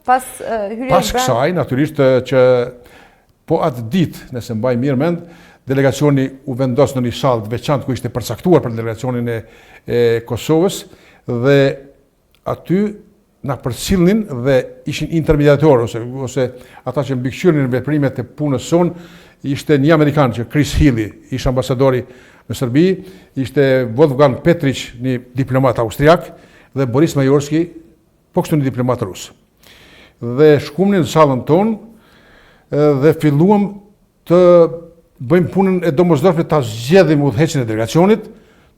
Pas kësaj, natyrisht që po atë ditë, nëse mbaj mirë mend, delegacioni u vendos në një sallë të veçantë ku ishte përcaktuar për delegacionin e Kosovës dhe aty na përcjellnin dhe ishin intermediator ose ata që mbikëqyrnin veprimet e punës sonë, ishte një Amerikan që Chris Healy, ish ambasadori në Serbi, ishte Wolfgang Petrić, një diplomat austriak, dhe Boris Majorski, po kështu një diplomat rus. Dhe shkuam në sallën tonë dhe filluam të bëjmë punën e domosdoshme ta zgjedhim udhëheqjen e delegacionit,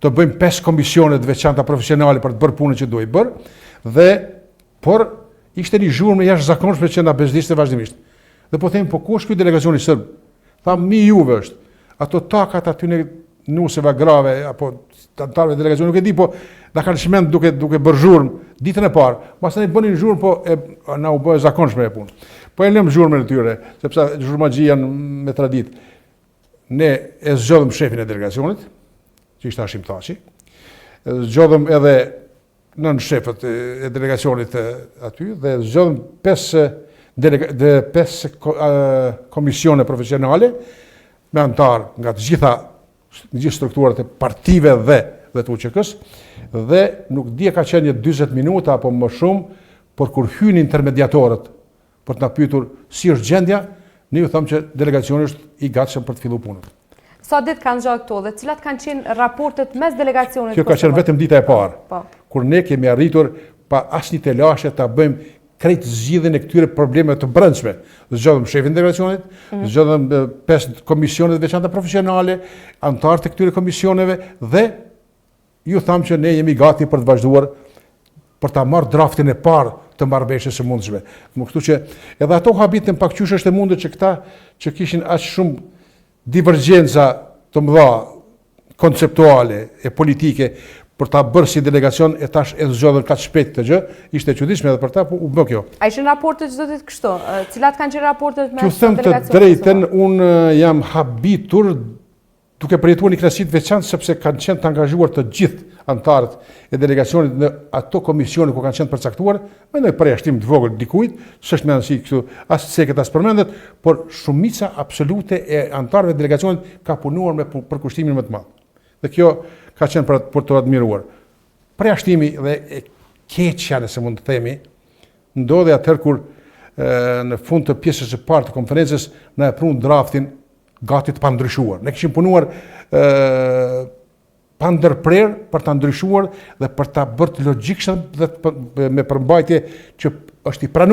të bëjmë 5 komisione të veçanta profesionale për të bërë punën që duhej bërë, por ishte një zhurmë jashtëzakonshme që na bezdiste vazhdimisht. Dhe po themi, po ku është ky delegacioni serb? Thamë, mi juve është. Ato takat aty në nuseve grave apo antarëve të delegacionit nuk e di, po na kanë shmend duke bërë zhurmë ditën e parë. Pastaj bënin zhurmë, po na u bë zakonshme e punë. Po e lëm zhurmën e tyre, sepse zhurmaxhi janë me traditë. Ne e zgjodhëm shefin e delegacionit, që ishte Hashim Thaçi. Zgjodhëm edhe nën shefët e delegacionit aty dhe zgjodhëm 5 komisione profesionale me antar nga të gjithë strukturat e partive dhe të UÇK-s, dhe nuk di ka qenë 40 minuta apo më shumë, por kur hyn intermediatorët për të na pyetur si është gjendja, ne ju thamë që delegacioni është i gatshëm për të filluar punën. Sa ditë kanë gjatë këto dhe cilat kanë qenë raportet mes delegacionit? Kjo ka qenë vetëm dita e parë, kur ne kemi arritur pa asnjë telashe ta bëjmë krejt zgjidhjen e këtyre problemeve të brendshme. Zgjodhëm shefin e delegacionit, zgjodhëm 5 komisione të veçanta profesionale, antarët e këtyre komisioneve dhe ju thamë që ne jemi gati për të vazhduar për ta marrë draftin e parë të marrëveshjes së mundshme. Kështu që edhe ato habitën pak qysh është e mundur që këta që kishin aq shumë divergjenca të mëdha konceptuale e politike për ta bërë si delegacion e tash e zgjodhën kaq shpejt këtë gjë, ishte e çuditshme edhe për ta, po u bë kjo. A ishin raportet çdo ditë kështu? Cilat kanë qenë raportet me delegacionin? Ju them të drejtën, unë jam habitur duke përjetuar një kënaqësi të veçantë sepse kanë qenë të angazhuar të gjithë antarët e delegacionit në ato komisione ku kanë qenë përcaktuar, me një përjashtim të vogël dikujt, s'është më rëndësi këtu as seket as përmendet, por shumica absolute e antarëve të delegacionit ka punuar me përkushtimin më të madh. Dhe kjo ka qenë për të admiruar. Përjashtimi dhe e keqja, nëse mund të themi, ndodhi atëherë kur në fund të pjesës së parë të konferencës na e prun draftin gati të pandryshuar. Ne kishim punuar pa ndërprerë për ta ndryshuar dhe për ta bërë të logjikshëm dhe me përmbajtje që është i pranuar